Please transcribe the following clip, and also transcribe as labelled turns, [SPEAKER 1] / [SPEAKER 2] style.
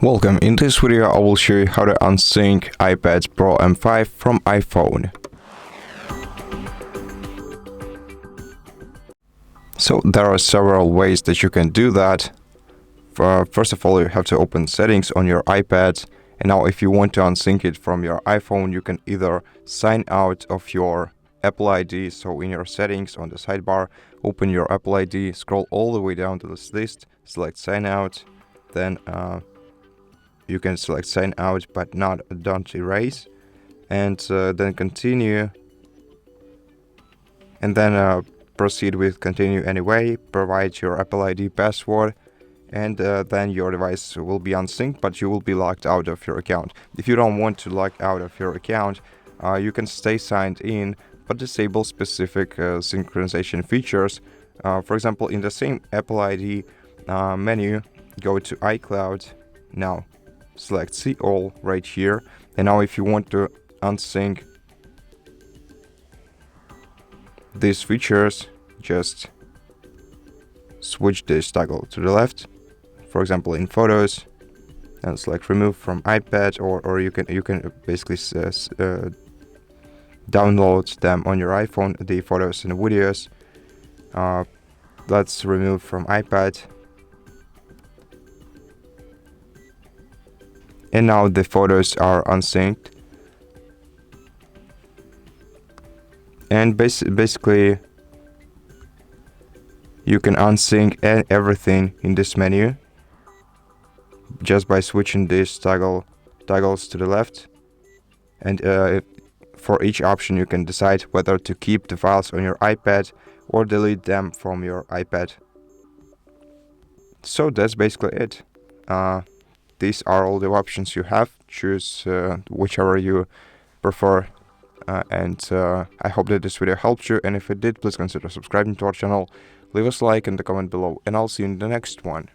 [SPEAKER 1] Welcome. In this video I will show you how to unsync iPad Pro M5 from iPhone. So there are several ways that you can do that. First of all, you have to open settings on your iPad, and now if you want to unsync it from your iPhone, you can either sign out of your Apple ID. So in your settings on the sidebar, open your Apple ID, scroll all the way down to this list, select sign out, then you can select sign out but don't erase, and then continue, and then proceed with continue anyway. Provide your Apple ID password, and then your device will be unsynced, but you will be locked out of your account. If you don't want to log out of your account, you can stay signed in but disable specific synchronization features. For example, in the same Apple ID menu, go to iCloud. Now select see all right here, and now if you want to unsync these features, just switch this toggle to the left. For example, in photos, and select remove from iPad, or you can basically download them on your iPhone, the photos and videos. Let's remove from iPad. And now the photos are unsynced. And basically, you can unsync everything in this menu just by switching these toggles to the left. And for each option, you can decide whether to keep the files on your iPad or delete them from your iPad. So that's basically it. These are all the options you have. Choose whichever you prefer. And I hope that this video helped you. And if it did, please consider subscribing to our channel. Leave us a like and a comment below. And I'll see you in the next one.